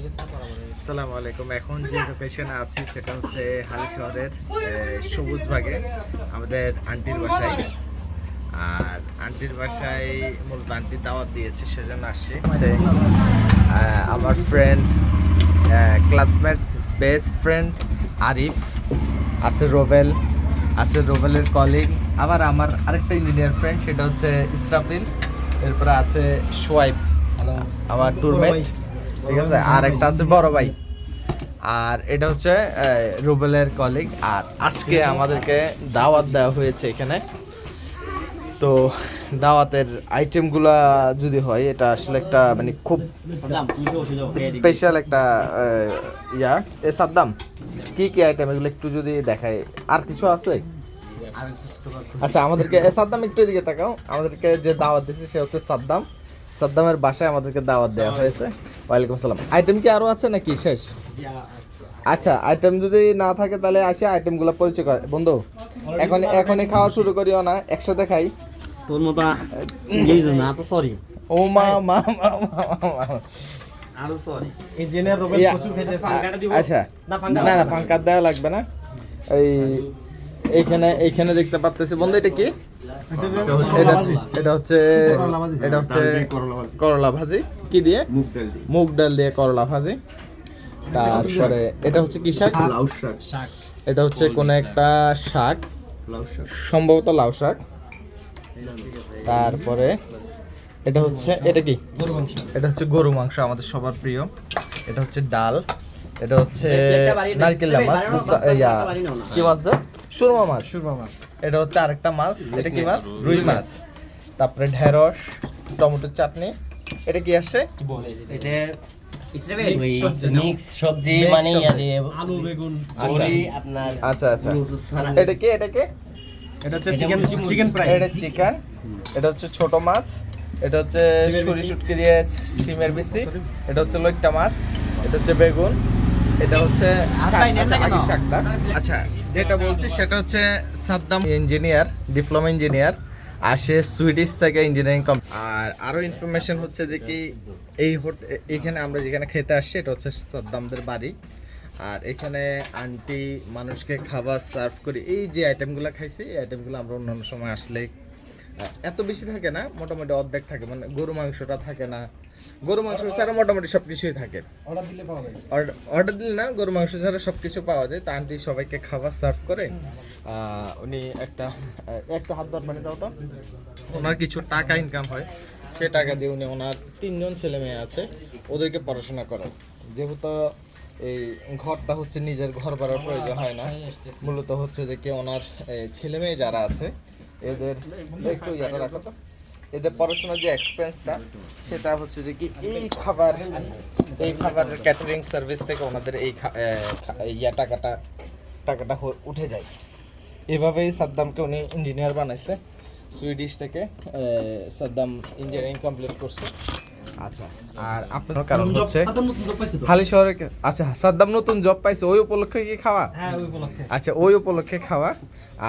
আসসালামু আলাইকুম। এখন যে লোকেশনে আছি সেটা হচ্ছে হালিশহরের সবুজবাগে আমাদের আন্টির বাসায়। আর আন্টির বাসায় মূলত আন্টি দাওয়াত দিয়েছে, সেজন্য আসছি। আমার friend, classmate, best friend Arif আছে, রোবেল আছে, রোবেলের কলিগ, আবার আমার আরেকটা ইঞ্জিনিয়ার ফ্রেন্ড সেটা হচ্ছে ইসরাফিল, এরপরে আছে সোয়াইব আমার টুরমেট, ঠিক আছে, আর একটা আছে বড় ভাই, আর এটা হচ্ছে রুবেলের কলিগ। আর আজকে আমাদেরকে দাওয়াত দেওয়া হয়েছে এখানে। তো দাওয়াতের আইটেমগুলা যদি হয়, এটা আসলে একটা মানে খুব স্পেশাল একটা সাদ্দাম, কি কি আইটেম এগুলো একটু যদি দেখায়। আর কিছু আছে? আচ্ছা, আমাদেরকে সাদ্দাম একটু এদিকে তাকাও। আমাদেরকে যে দাওয়াত দিয়েছে সে হচ্ছে সাদ্দাম। সাদ্দামের বাসায় আমাদেরকে দাওয়াত দেওয়া হয়েছে। ওয়ালাইকুম আসসালাম। আইটেম কি আরো আছে নাকি শেষ? আচ্ছা, আইটেম যদি না থাকে তাহলে আসে আইটেমগুলো পরিচয় করে। বন্ধু, এখনই খাওয়া শুরু করিও না, একসাথে খাই। তোর মতো না তো, সরি। ও মা মা মা আরো সরি। ইঞ্জিনিয়ার রোবেল প্রচুর খেতে। ফাঙ্কাটা দিব? আচ্ছা, না ফাঙ্কা দেওয়া লাগবে না। এইখানে দেখতে পাচ্তেছি বন্ধু, এটা কি? এটা হচ্ছে করলা ভাজি। কি দিয়ে? মুগ ডাল দিয়ে করলা ভাজি। তারপরে এটা হচ্ছে কি শাক? লাউ শাক। এটা হচ্ছে কোন একটা শাক, সম্ভবত লাউ শাক। তারপরে এটা হচ্ছে, এটা কি? এটা হচ্ছে গরু মাংস, আমাদের সবার প্রিয়। এটা হচ্ছে ডাল। এটা হচ্ছে নারকেল মাছ। কি মাছ? সুরমা মাছ। এটা হচ্ছে আরেকটা মাছ। এটা কি মাছ? রুই মাছ। তারপরে ঢেঁড়স, টমেটোর চাটনি। এটা কি আসছে? এটা মিক্স সবজি, মানে আলু বেগুন আপনার। আচ্ছা, এটা কি? এটা হচ্ছে চিকেন ফ্রাই। এটা চিকেন। এটা হচ্ছে ছোট মাছ। এটা হচ্ছে ছুরি শুটকি দিয়ে শিমের বিচি। এটা হচ্ছে লইট্টা মাছ। এটা হচ্ছে বেগুন। এটা হচ্ছে শাকটা। আচ্ছা, যেটা বলছি সেটা হচ্ছে সাদ্দাম ইঞ্জিনিয়ার, ডিপ্লোমা ইঞ্জিনিয়ার, আর সে সুইডিশ থেকে ইঞ্জিনিয়ারিং আর আরো ইনফরমেশন হচ্ছে যে কি এইখানে আমরা যেখানে খেতে আসছি এটা হচ্ছে সাদ্দামদের বাড়ি। আর এখানে আন্টি মানুষকে খাবার সার্ভ করি। এই যে আইটেমগুলো খাইছি, এই আইটেমগুলো আমরা অন্যান্য সময় আসলে এত বেশি থাকে না, মোটামুটি অর্ধেক থাকে। মানে গরু মাংসটা থাকে না, গরু মাংস ছাড়া মোটামুটি সব কিছুই থাকে। অর্ডার দিলে না, গরু মাংস ছাড়া সব কিছু পাওয়া যায়। তো আন্টি সবাইকে খাবার সার্ভ করে। উনি একটা হাত ধর মানে দাও তো। ওনার কিছু টাকা ইনকাম হয়, সে টাকা দিয়ে উনি ওনার 3জন ছেলে মেয়ে আছে, ওদেরকে পড়াশোনা করেন। যেহেতু এই ঘরটা হচ্ছে নিজের ঘর করার প্রয়োজন হয় না, মূলত হচ্ছে যে কি ওনার ছেলে মেয়ে যারা আছে এদের একটু ইয়েটা রাখো তো, এদের পড়াশোনার যে এক্সপেন্সটা সেটা হচ্ছে যে কি এই খাবারের ক্যাটারিং সার্ভিস থেকে ওনাদের এই টাকাটা উঠে যায়। এভাবেই সাদ্দামকে উনি ইঞ্জিনিয়ার বানাইছে। সুইডিশ থেকে সাদ্দাম ইঞ্জিনিয়ারিং কমপ্লিট করছে। আচ্ছা, আর আপনার কারণ হচ্ছে হালিশহরে। আচ্ছা, সাদ্দাম নতুন জব পাইছে, ওই উপলক্ষে কি খাওয়া? হ্যাঁ, ওই উপলক্ষে। আচ্ছা, ওই উপলক্ষে খাওয়া।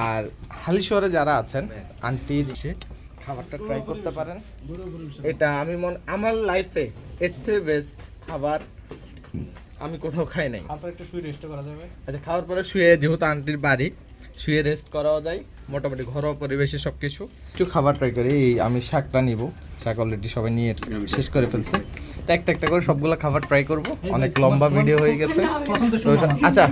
আর হালিশহরে যারা আছেন, আন্টির এসে খাবারটা ট্রাই করতে পারেন। এটা আমার লাইফে এর চেয়ে বেস্ট খাবার আমি কোথাও খাই নাই। তারপর একটু শুয়ে রেস্ট করা যাবে। আচ্ছা, খাওয়ার পরে শুয়ে, যেহেতু আন্টির বাড়ি, শুয়ে রেস্ট করাও যায়। মোটামুটি ঘরোয়া পরিবেশে সব কিছু খাবার ট্রাই করি। আমি শাকটা নিব, শাক অলরেডি সবাই নিয়ে শেষ করে ফেলছে। তো একটা করে সবগুলো খাবার ট্রাই করব। অনেক লম্বা ভিডিও হয়ে গেছে। আচ্ছা,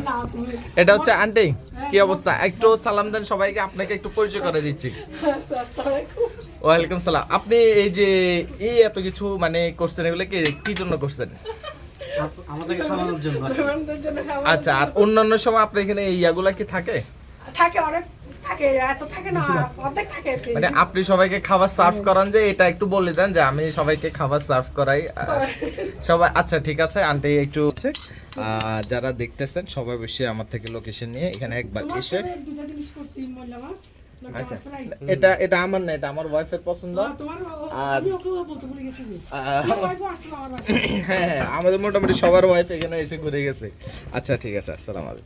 এটা হচ্ছে আন্টি, কি অবস্থা? একটু সালাম দেন সবাইকে, আপনাকে একটু পরিচয় করে দিচ্ছি। ওয়ালাইকুম সালাম। আপনি এই যে এত কিছু মানে করছেন, এগুলো কি জন্য করছেন? আমাদেরকে খাওয়ানোর জন্য। আচ্ছা, আর অন্যান্য সময় আপনার এখানে এই ইয়াগুলা কি থাকে? অনেক থাকে, এত থাকে না, অর্ধেক থাকে। মানে আপনি সবাইকে খাবার সার্ভ করান, যে এটা একটু বলে দেন যে আমি সবাইকে খাবার সার্ভ করাই সবাই। আচ্ছা, ঠিক আছে আন্টি, একটু হচ্ছে যারা দেখতেছেন সবাই বসে আমার থেকে লোকেশন নিয়ে এখানে একবার এসে। আচ্ছা, এটা আমার না, এটা আমার ওয়াইফের পছন্দ। আর হ্যাঁ, আমাদের মোটামুটি সবার ওয়াইফ এখানে এসে ঘুরে গেছে। আচ্ছা, ঠিক আছে, আসসালামু আলাইকুম।